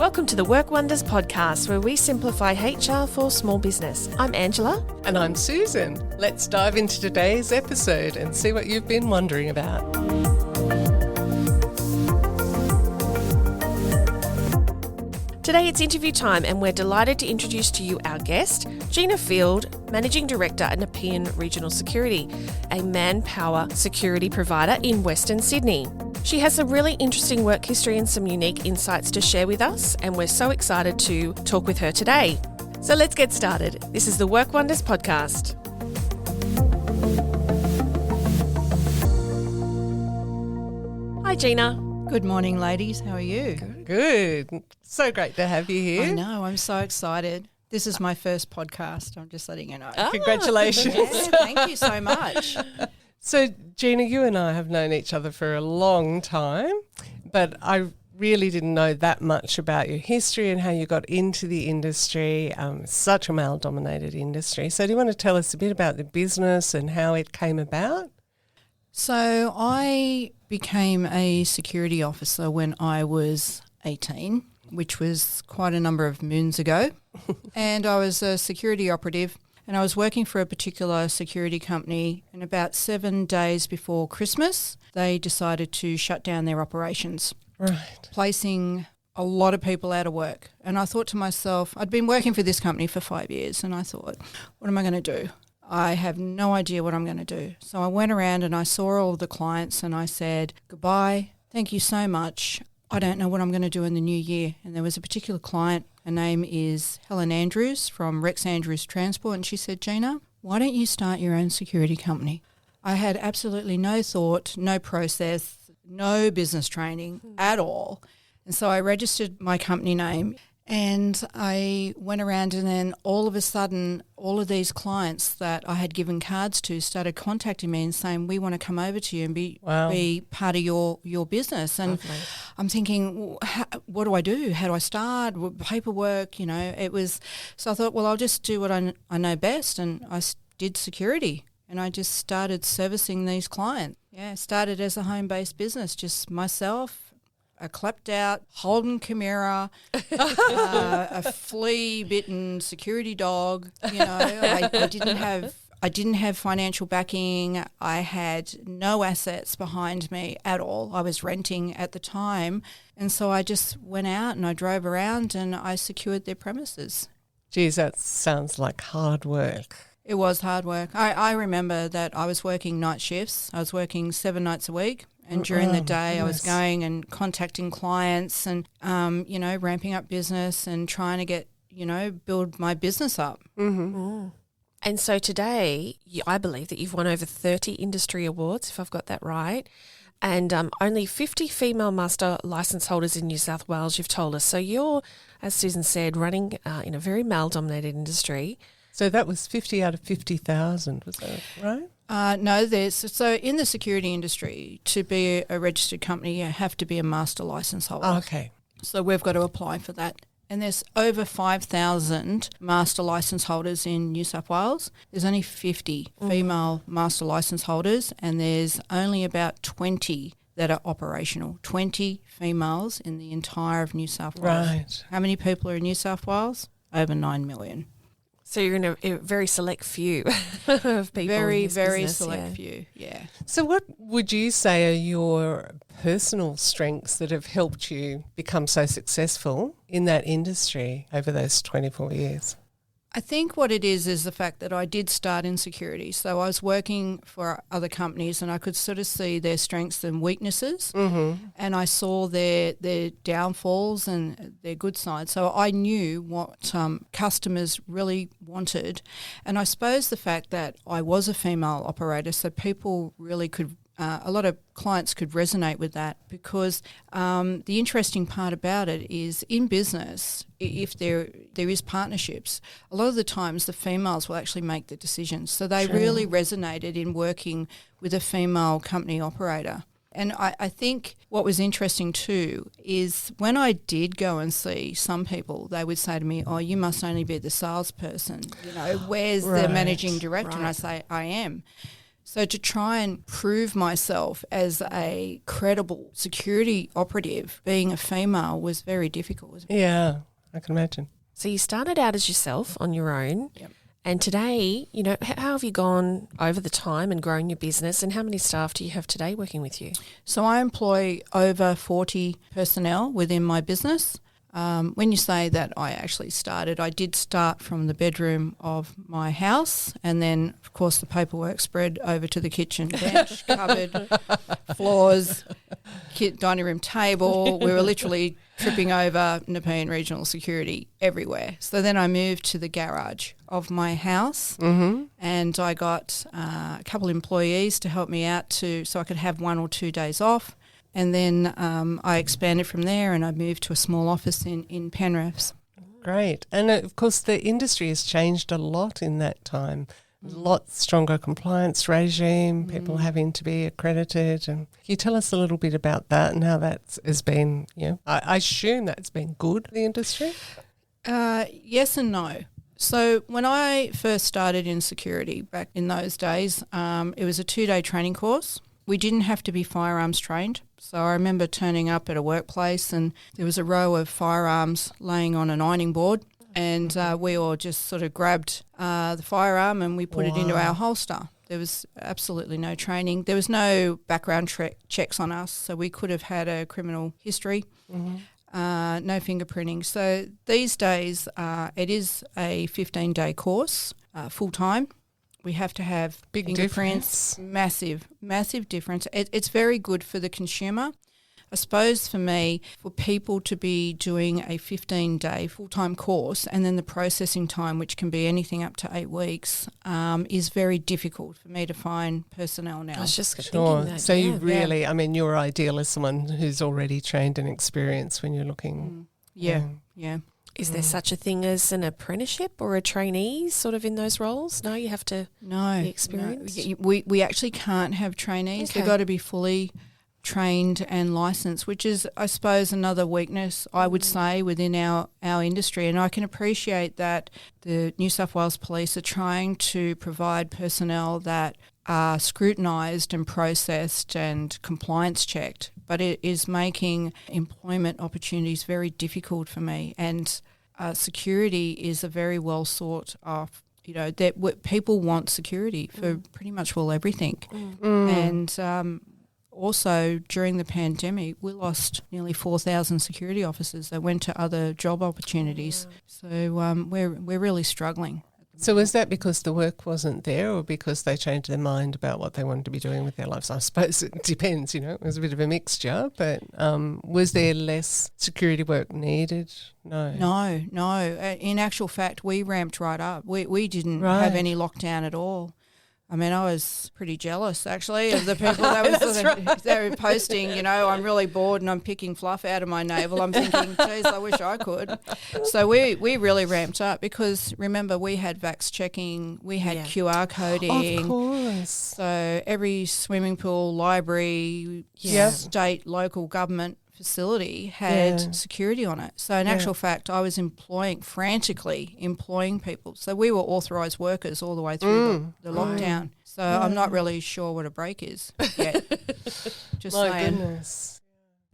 Welcome to the Work Wonders podcast, where we simplify HR for small business. I'm Angela. And I'm Susan. Let's dive into today's episode and see what you've been wondering about. Today it's interview time, and we're delighted to introduce to you our guest, Gina Field, Managing Director at Nepean Regional Security, a manpower security provider in Western Sydney. She has a really interesting work history and some unique insights to share with us, and we're so excited to talk with her today. So let's get started. This is the Work Wonders podcast. Hi, Gina. Good morning, ladies. How are you? Good. So great to have you here. I know. I'm so excited. This is my first podcast. I'm just letting you know. Congratulations. Yeah, thank you so much. So, Gina, you and I have known each other for a long time, but I really didn't know that much about your history and how you got into the industry, such a male-dominated industry. So do you want to tell us a bit about the business and how it came about? So I became a security officer when I was 18, which was quite a number of moons ago, and I was a security operative. And I was working for a particular security company, and about 7 days before Christmas, they decided to shut down their operations, placing a lot of people out of work. And I thought to myself, I'd been working for this company for 5 years, and I thought, what am I going to do? I have no idea what I'm going to do. So I went around and I saw all of the clients and I said, goodbye, thank you so much. I don't know what I'm going to do in the new year. And there was a particular client. Her name is Helen Andrews from Rex Andrews Transport, and she said, Gina, why don't you start your own security company? I had absolutely no thought, no process, no business training at all. And so I registered my company name and I went around, and then all of a sudden all of these clients that I had given cards to started contacting me and saying, we want to come over to you and be part of your business. And lovely. I'm thinking, what do I do? How do I start? Paperwork, it was. So I thought, well, I'll just do what I know best. And I did security, and I just started servicing these clients. Yeah, started as a home-based business, just myself, a clapped-out Holden Chimera, a flea-bitten security dog. I didn't have financial backing. I had no assets behind me at all. I was renting at the time, and so I just went out and I drove around and I secured their premises. Geez, that sounds like hard work. It was hard work. I remember that I was working night shifts. I was working 7 nights a week. And during the day, I was going and contacting clients and, ramping up business and trying to get, build my business up. Mm-hmm. Mm. And so today, I believe that you've won over 30 industry awards, if I've got that right, and only 50 female master licence holders in New South Wales, you've told us. So you're, as Susan said, running in a very male-dominated industry. So that was 50 out of 50,000, was that right? No, so in the security industry, to be a registered company, you have to be a master licence holder. Oh, okay. So we've got to apply for that. And there's over 5,000 master licence holders in New South Wales. There's only 50 female master licence holders, and there's only about 20 that are operational, 20 females in the entire of New South Wales. Right. How many people are in New South Wales? Over 9 million. So you're in a very select few of people. Very, in this very business, select few, yeah. So what would you say are your personal strengths that have helped you become so successful in that industry over those 24 years? I think what it is the fact that I did start in security. So I was working for other companies and I could sort of see their strengths and weaknesses, and I saw their downfalls and their good sides. So I knew what customers really wanted. And I suppose the fact that I was a female operator, so people really could a lot of clients could resonate with that, because the interesting part about it is in business, if there is partnerships, a lot of the times the females will actually make the decisions. So they really resonated in working with a female company operator. And I think what was interesting too is when I did go and see some people, they would say to me, oh, you must only be the salesperson. Where's the managing director? And I say, I am. So to try and prove myself as a credible security operative, being a female, was very difficult. Yeah, I can imagine. So you started out as yourself on your own. Yep. And today, you know, how have you gone over the time and grown your business, and how many staff do you have today working with you? So I employ over 40 personnel within my business. When you say that I actually started, I did start from the bedroom of my house, and then, of course, the paperwork spread over to the kitchen, bench, cupboard, floors, dining room table. We were literally tripping over Nepean Regional Security everywhere. So then I moved to the garage of my house, and I got a couple employees to help me out so I could have 1 or 2 days off. And then I expanded from there, and I moved to a small office in Penrith. Great. And of course the industry has changed a lot in that time. A lot stronger compliance regime, people having to be accredited. And can you tell us a little bit about that and how that has been, I assume that's been good for the industry? Yes and no. So when I first started in security back in those days, it was a 2-day training course. We didn't have to be firearms trained. So I remember turning up at a workplace and there was a row of firearms laying on an ironing board, and we all just sort of grabbed the firearm and we put it into our holster. There was absolutely no training. There was no background checks on us, so we could have had a criminal history, no fingerprinting. So these days it is a 15-day course, full-time. We have to have Big fingerprints, massive difference. It's very good for the consumer. I suppose for me, for people to be doing a 15-day full-time course and then the processing time, which can be anything up to 8 weeks, is very difficult for me to find personnel now. I was just thinking that. So you really, I mean, you're ideal as someone who's already trained and experienced when you're looking. Yeah. Is there such a thing as an apprenticeship or a trainee sort of in those roles? No, you have to be experienced? No. We actually can't have trainees. Okay. They've got to be fully trained and licensed, which is, I suppose, another weakness, I would say, within our industry. And I can appreciate that the New South Wales Police are trying to provide personnel that are scrutinised and processed and compliance checked, but it is making employment opportunities very difficult for me. And security is a very well sought of, that people want security for pretty much everything. And also during the pandemic, we lost nearly 4,000 security officers that went to other job opportunities. So we're really struggling. So was that because the work wasn't there, or because they changed their mind about what they wanted to be doing with their lives? I suppose it depends, it was a bit of a mixture, but was there less security work needed? No. No. In actual fact, we ramped right up. We didn't have any lockdown at all. I mean, I was pretty jealous, actually, of the people that they were posting, I'm really bored and I'm picking fluff out of my navel. I'm thinking, geez, I wish I could. So we really ramped up because, remember, we had vax checking, we had QR coding. Of course. So every swimming pool, library, state, local government facility had security on it. So in actual fact, I was frantically employing people. So we were authorised workers all the way through the lockdown. So I'm not really sure what a break is yet. Just My saying. goodness.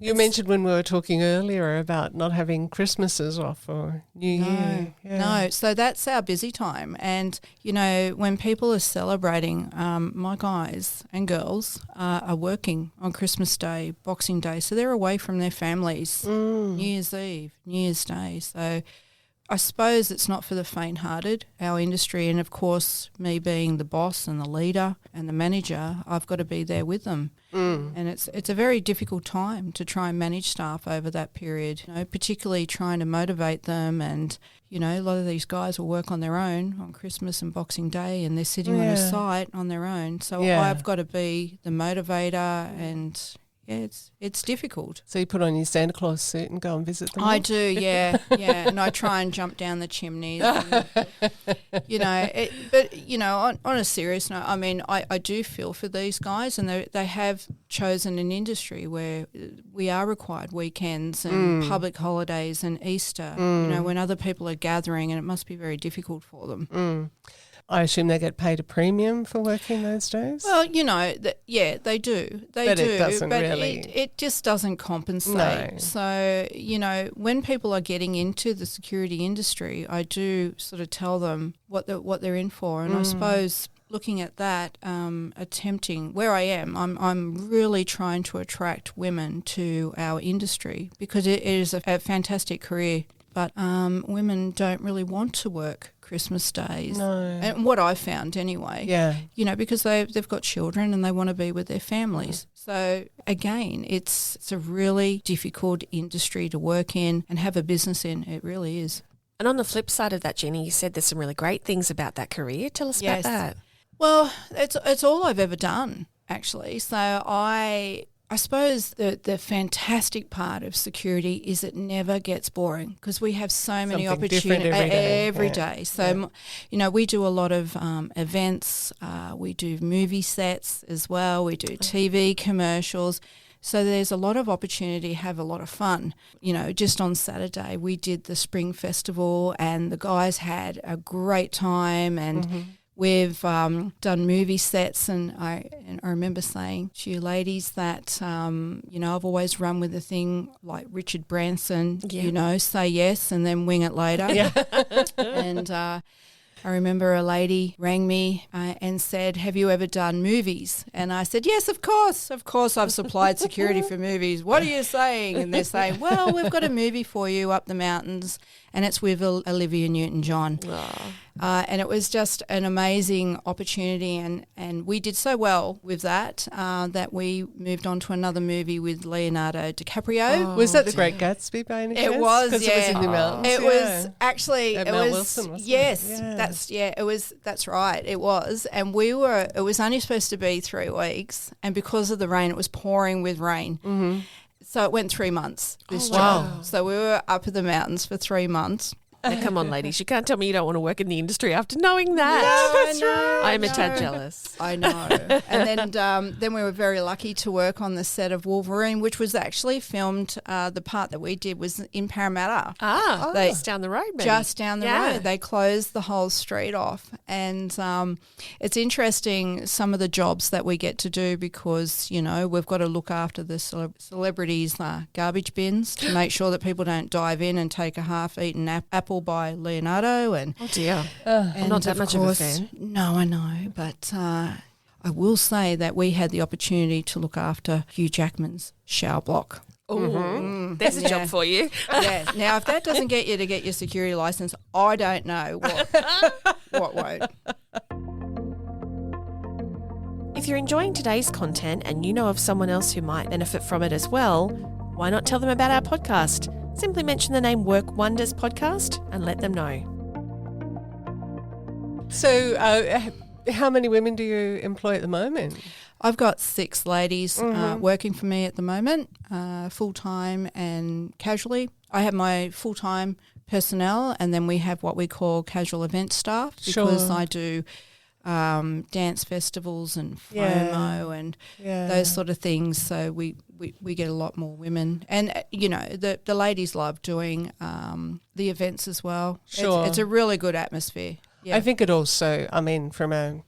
You mentioned when we were talking earlier about not having Christmases off or New Year. No, so that's our busy time. And, when people are celebrating, my guys and girls are working on Christmas Day, Boxing Day, so they're away from their families, New Year's Eve, New Year's Day. So I suppose it's not for the faint-hearted, our industry, and of course me being the boss and the leader and the manager, I've got to be there with them. And it's a very difficult time to try and manage staff over that period, particularly trying to motivate them. And, a lot of these guys will work on their own on Christmas and Boxing Day, and they're sitting on a site on their own. So I've got to be the motivator, and it's difficult. So you put on your Santa Claus suit and go and visit them? I do, yeah. And I try and jump down the chimneys. And, on a serious note, I mean, I do feel for these guys, and they have chosen an industry where we are required weekends and public holidays and Easter, when other people are gathering, and it must be very difficult for them. I assume they get paid a premium for working those days? Well, you know, they do. But it doesn't really. It just doesn't compensate. No. So, you know, when people are getting into the security industry, I do sort of tell them what they're in for. And I suppose looking at that, attempting where I am, I'm really trying to attract women to our industry because it is a fantastic career. But women don't really want to work Christmas days. No. And what I've found anyway. Yeah. You know, because they've got children and they want to be with their families. So again, it's a really difficult industry to work in and have a business in. It really is. And on the flip side of that, Jenny, you said there's some really great things about that career. Tell us about that. Well, it's all I've ever done, actually. So I suppose the fantastic part of security is it never gets boring because we have so many opportunities every day. So, you know, we do a lot of events. We do movie sets as well. We do TV commercials. So there's a lot of opportunity to have a lot of fun. You know, just on Saturday we did the Spring Festival and the guys had a great time and we've done movie sets, and I remember saying to you ladies that, you know, I've always run with the thing like Richard Branson, you know, say yes and then wing it later. And I remember a lady rang me and said, have you ever done movies? And I said, yes, of course. Of course I've supplied security for movies. What are you saying? And they're saying, well, we've got a movie for you up the mountains and it's with Olivia Newton-John. And it was just an amazing opportunity and we did so well with that that we moved on to another movie with Leonardo DiCaprio. Was that The Great Gatsby by any chance? It was, because it was in the mountains. It was actually, At it Mount was, Wilson, wasn't yes, it? that's right, it was. And it was only supposed to be 3 weeks and because of the rain, it was pouring with rain. So it went 3 months, this job. So we were up in the mountains for 3 months. Now, come on, ladies. You can't tell me you don't want to work in the industry after knowing that. No, I know. I am a tad jealous. I know. And then we were very lucky to work on the set of Wolverine, which was actually filmed, the part that we did was in Parramatta. Just down the road, maybe. Just down the road. They closed the whole street off. And it's interesting some of the jobs that we get to do because, you know, we've got to look after the celebrities' garbage bins to make sure that people don't dive in and take a half-eaten apple by Leonardo. And oh, dear. and I'm not that much of a fan. No, I know. But I will say that we had the opportunity to look after Hugh Jackman's shower block. There's a job for you. Yeah. Now, if that doesn't get you to get your security license, I don't know what won't. If you're enjoying today's content and you know of someone else who might benefit from it as well, why not tell them about our podcast? Simply mention the name Work Wonders Podcast and let them know. So how many women do you employ at the moment? I've got 6 ladies working for me at the moment, full-time and casually. I have my full-time personnel and then we have what we call casual event staff because I do dance festivals and FOMO and those sort of things. So we get a lot more women. And, you know, the ladies love doing the events as well. It's a really good atmosphere. Yeah. I think it also, I mean, from an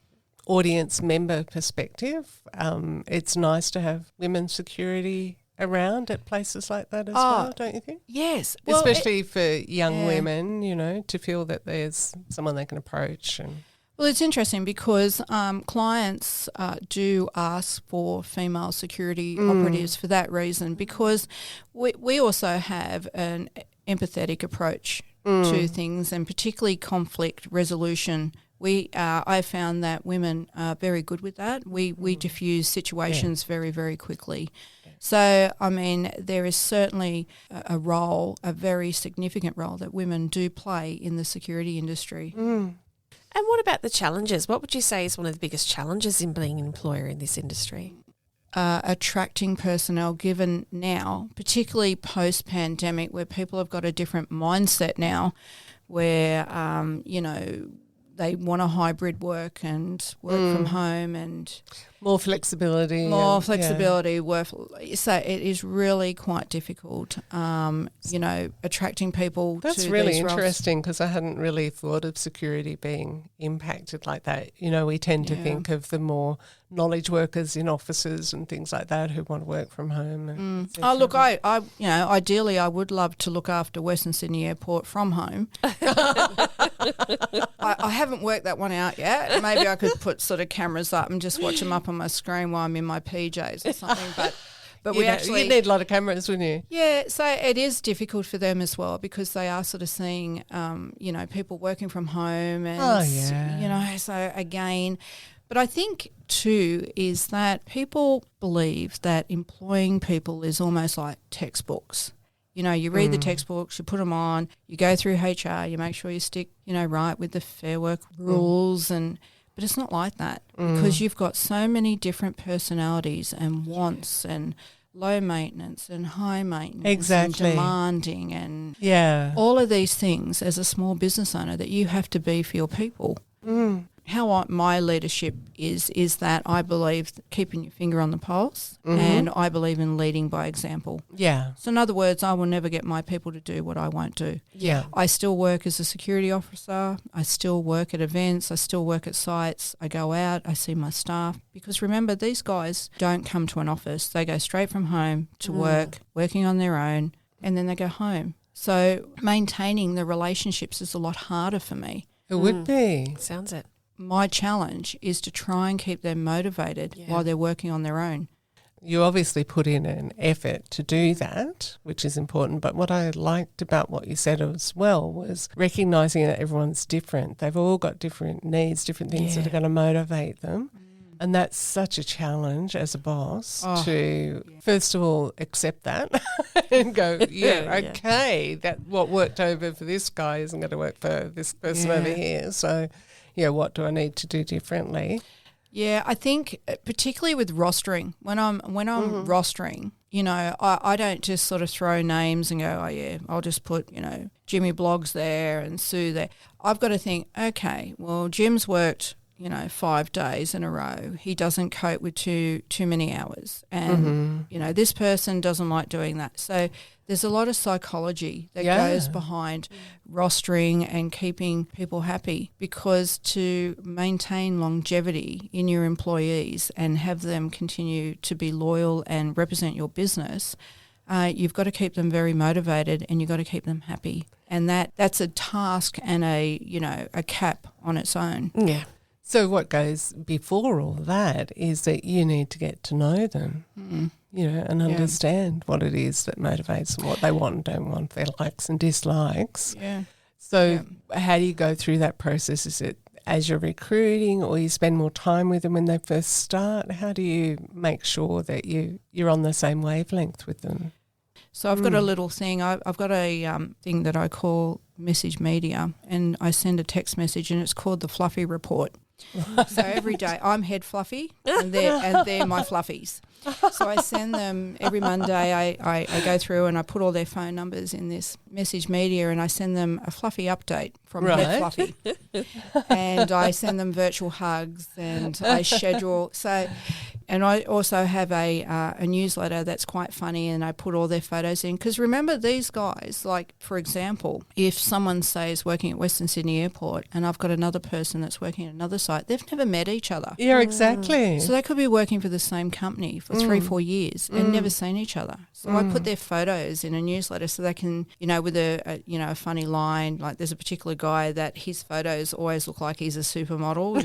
audience member perspective, it's nice to have women's security around at places like that as well, don't you think? Yes. Well, especially for young women, you know, to feel that there's someone they can approach. Well, it's interesting because clients do ask for female security operatives for that reason because we also have an empathetic approach to things and particularly conflict resolution. I found that women are very good with that. We diffuse situations very, very quickly. So, I mean, there is certainly a role, a very significant role that women do play in the security industry. And what about the challenges? What would you say is one of the biggest challenges in being an employer in this industry? Attracting personnel, given now, particularly post-pandemic, where people have got a different mindset now, where, you know, they want a hybrid work and work from home and more flexibility. So it is really quite difficult, attracting people That's to really these roles. interesting because I hadn't really thought of security being impacted like that. We tend to think of the more knowledge workers in offices and things like that who want to work from home. And Oh, look, I ideally I would love to look after Western Sydney Airport from home. I haven't worked that one out yet. Maybe I could put sort of cameras up and just watch them up on my screen while I'm in my PJs or something. But you'd need a lot of cameras, wouldn't you? Yeah, so it is difficult for them as well because they are sort of seeing, people working from home and, so again. But I think too is that people believe that employing people is almost like textbooks. You read the textbooks, you put them on, you go through HR, you make sure you stick, right with the Fair Work rules but it's not like that because you've got so many different personalities and wants and low maintenance and high maintenance and demanding and all of these things as a small business owner that you have to be for your people. How my leadership is that I believe keeping your finger on the pulse and I believe in leading by example. Yeah. So in other words, I will never get my people to do what I won't do. Yeah. I still work as a security officer. I still work at events. I still work at sites. I go out. I see my staff. Because remember, these guys don't come to an office. They go straight from home to work, working on their own, and then they go home. So maintaining the relationships is a lot harder for me. It would be. Sounds it. My challenge is to try and keep them motivated while they're working on their own. You obviously put in an effort to do that, which is important. But what I liked about what you said as well was recognising that everyone's different. They've all got different needs, different things that are going to motivate them. And that's such a challenge as a boss to, first of all, accept that and go, okay, that what worked over for this guy isn't going to work for this person over here. So, what do I need to do differently? Yeah, I think particularly with rostering, when I'm rostering, I don't just sort of throw names and go, I'll just put, Jimmy Bloggs there and Sue there. I've got to think, okay, well, Jim's worked 5 days in a row. He doesn't cope with too many hours. And, this person doesn't like doing that. So there's a lot of psychology that goes behind rostering and keeping people happy, because to maintain longevity in your employees and have them continue to be loyal and represent your business, you've got to keep them very motivated and you've got to keep them happy. And that's a task and a cap on its own. Yeah. So what goes before all that is that you need to get to know them, and understand what it is that motivates them, what they want and don't want, their likes and dislikes. Yeah. So how do you go through that process? Is it as you're recruiting, or you spend more time with them when they first start? How do you make sure that you're on the same wavelength with them? So I've got a little thing. I've got a thing that I call message media, and I send a text message, and it's called the Fluffy Report. So every day I'm head fluffy and they're my fluffies. So I send them every Monday. I go through and I put all their phone numbers in this message media, and I send them a fluffy update from head fluffy. And I send them virtual hugs, and I schedule. And I also have a newsletter that's quite funny, and I put all their photos in. Because remember, these guys, like, for example, if someone, say, is working at Western Sydney Airport and I've got another person that's working at another site, they've never met each other. Yeah, exactly. So they could be working for the same company for 3-4 years and never seen each other. So I put their photos in a newsletter so they can, with a funny line, like there's a particular guy that his photos always look like he's a supermodel,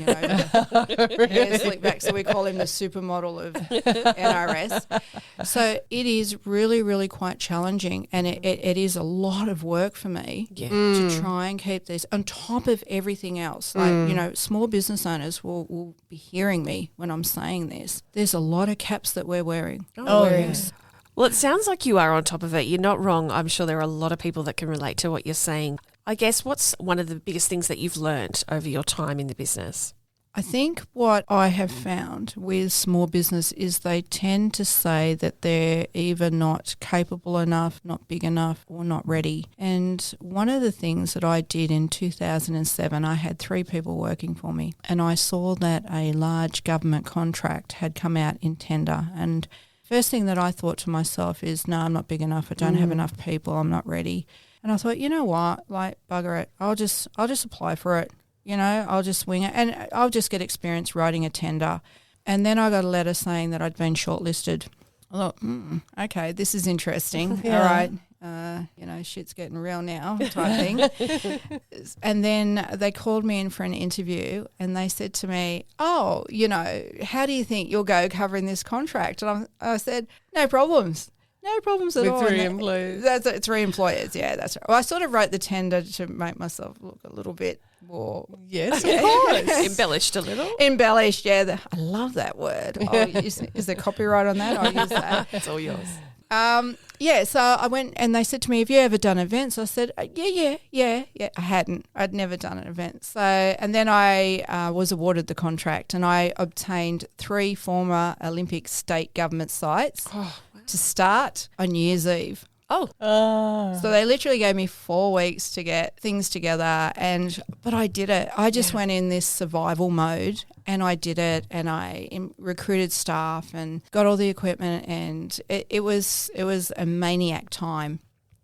hair slicked back, so we call him the supermodel of NRS. So it is really, really quite challenging, and it is a lot of work for me to try and keep this on top of everything else. Like, small business owners will be hearing me when I'm saying this. There's a lot of caps that we're wearing. Well, it sounds like you are on top of it. You're not wrong. I'm sure there are a lot of people that can relate to what you're saying. I guess what's one of the biggest things that you've learned over your time in the business? I think what I have found with small business is they tend to say that they're either not capable enough, not big enough, or not ready. And one of the things that I did in 2007, I had 3 people working for me, and I saw that a large government contract had come out in tender. And first thing that I thought to myself is, no, I'm not big enough. I don't have enough people. I'm not ready. And I thought, you know what, like, bugger it. I'll just apply for it. You know, I'll just wing it and I'll just get experience writing a tender. And then I got a letter saying that I'd been shortlisted. I thought, okay, this is interesting. Yeah. All right, you know, shit's getting real now type thing. And then they called me in for an interview and they said to me, oh, you know, how do you think you'll go covering this contract? And I said, no problems. No problems at all. With 3 employees. That's it, 3 employers, yeah, that's right. Well, I sort of wrote the tender to make myself look a little bit more... Yes, of course. Embellished a little. Embellished, yeah. I love that word. Is there copyright on that? I'll use that. It's all yours. Yeah, so I went and they said to me, have you ever done events? I said, yeah. I hadn't. I'd never done an event. So, and then I was awarded the contract and I obtained 3 former Olympic state government sites to start on New Year's Eve. So they literally gave me 4 weeks to get things together, but I did it. I just went in this survival mode and I did it, and I recruited staff and got all the equipment, and it was a maniac time.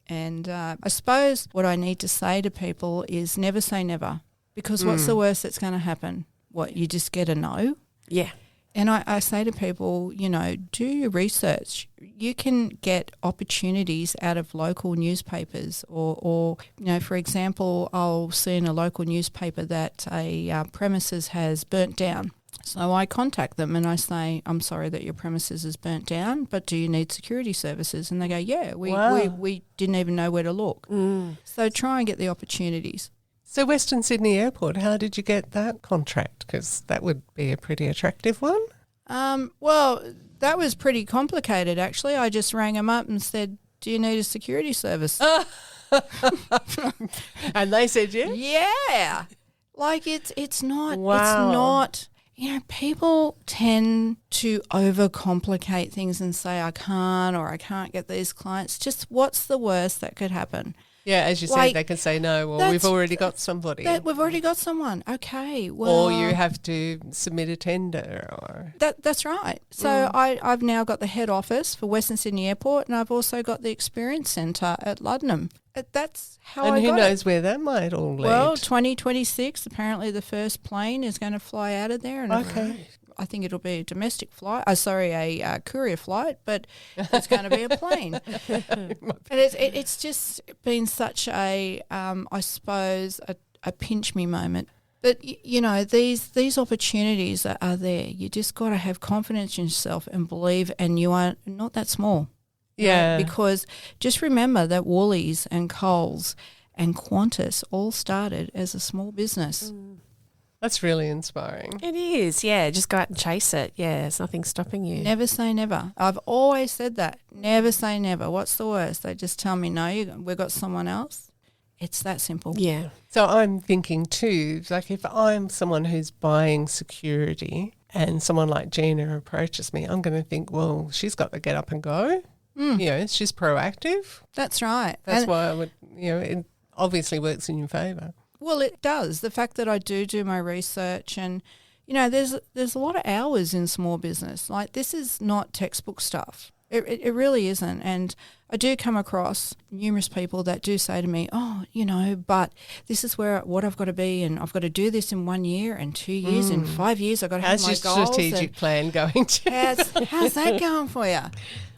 And I suppose what I need to say to people is never say never, because what's the worst that's going to happen? What, you just get a no? Yeah. And I say to people, you know, do your research. You can get opportunities out of local newspapers or you know, for example, I'll see in a local newspaper that a premises has burnt down. So I contact them and I say, I'm sorry that your premises is burnt down, but do you need security services? And they go, yeah, we didn't even know where to look. So try and get the opportunities. So Western Sydney Airport, how did you get that contract? Because that would be a pretty attractive one. Well, that was pretty complicated, actually. I just rang them up and said, do you need a security service? And they said yes? Yeah. Like it's not, you know, people tend to overcomplicate things and say I can't get these clients. Just what's the worst that could happen? Yeah, as you said, they can say no. Well, we've already got somebody. We've already got someone. Okay, well, or you have to submit a tender. Or that's right. So I've now got the head office for Western Sydney Airport, and I've also got the experience centre at Luddenham. That's how I got it. And who knows where that might all lead? Well, 2026, apparently the first plane is going to fly out of there. And okay. I think it'll be a domestic flight. A courier flight, but it's going to be a plane. And it's just been such a, I suppose, a pinch me moment. But, you know, these opportunities are there. You just got to have confidence in yourself and believe, and you are not that small. Yeah. Because just remember that Woolies and Coles and Qantas all started as a small business. That's really inspiring. It is, yeah. Just go out and chase it. Yeah, there's nothing stopping you. Never say never. I've always said that. Never say never. What's the worst? They just tell me, no, we've got someone else. It's that simple. Yeah. So I'm thinking too, like if I'm someone who's buying security and someone like Gina approaches me, I'm going to think, well, she's got to get up and go. You know, she's proactive. That's right. That's why I would, you know, it obviously works in your favour. Well, it does. The fact that I do my research and, you know, there's a lot of hours in small business. Like this is not textbook stuff. It really isn't. And I do come across numerous people that do say to me, oh, you know, but this is what I've got to be, and I've got to do this in 1 year and 2 years and 5 years. I've got to have my goals. How's your strategic plan going to? How's that going for you?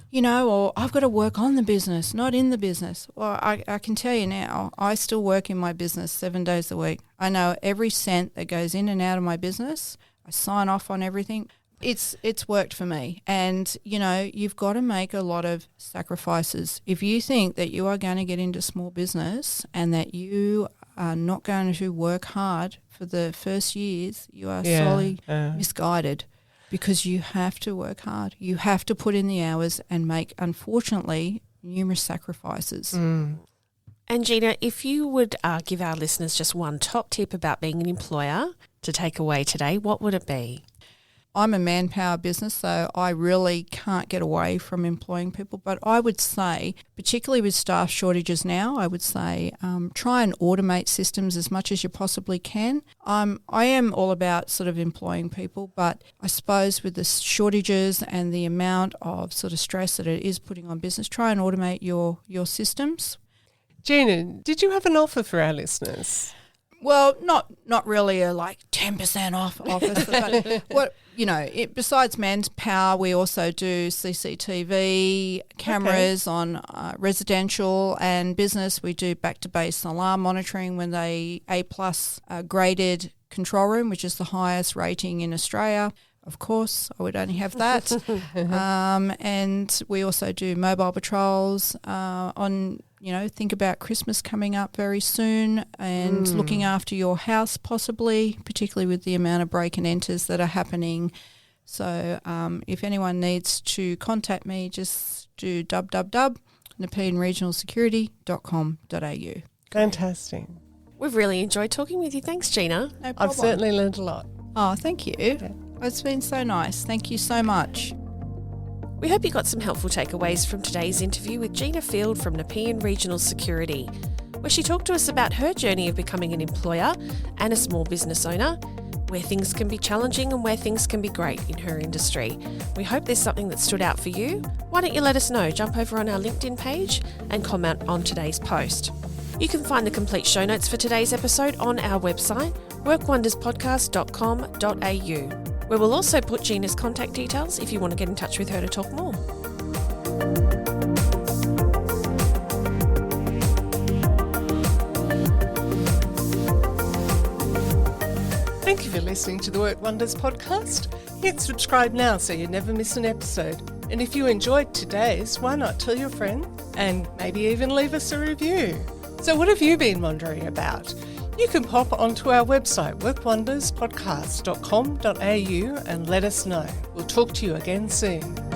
You know, or I've got to work on the business, not in the business. Well, I can tell you now, I still work in my business 7 days a week. I know every cent that goes in and out of my business. I sign off on everything. It's worked for me. And, you know, you've got to make a lot of sacrifices. If you think that you are going to get into small business and that you are not going to work hard for the first years, you are sorely misguided. Because you have to work hard. You have to put in the hours and make, unfortunately, numerous sacrifices. And Gina, if you would give our listeners just one top tip about being an employer to take away today, what would it be? I'm a manpower business, so I really can't get away from employing people. But I would say, particularly with staff shortages now, I would say try and automate systems as much as you possibly can. I am all about sort of employing people, but I suppose with the shortages and the amount of sort of stress that it is putting on business, try and automate your systems. Gina, did you have an offer for our listeners? Well, not really a 10% off offer, but besides manpower, we also do CCTV cameras on residential and business. We do back to base alarm monitoring when they A+ graded control room, which is the highest rating in Australia. Of course, I would only have that. And we also do mobile patrols think about Christmas coming up very soon and looking after your house possibly, particularly with the amount of break and enters that are happening. So if anyone needs to contact me, just do www.nepeanregionalsecurity.com.au. Fantastic. We've really enjoyed talking with you. Thanks, Gina. No problem. I've certainly learned a lot. Oh, thank you. Okay. It's been so nice. Thank you so much. We hope you got some helpful takeaways from today's interview with Gina Field from Nepean Regional Security, where she talked to us about her journey of becoming an employer and a small business owner, where things can be challenging and where things can be great in her industry. We hope there's something that stood out for you. Why don't you let us know? Jump over on our LinkedIn page and comment on today's post. You can find the complete show notes for today's episode on our website, workwonderspodcast.com.au, where we'll also put Gina's contact details if you want to get in touch with her to talk more. Thank you for listening to the Work Wonders podcast. Hit subscribe now so you never miss an episode. And if you enjoyed today's, why not tell your friend and maybe even leave us a review? So what have you been wondering about? You can pop onto our website, workwonderspodcast.com.au, and let us know. We'll talk to you again soon.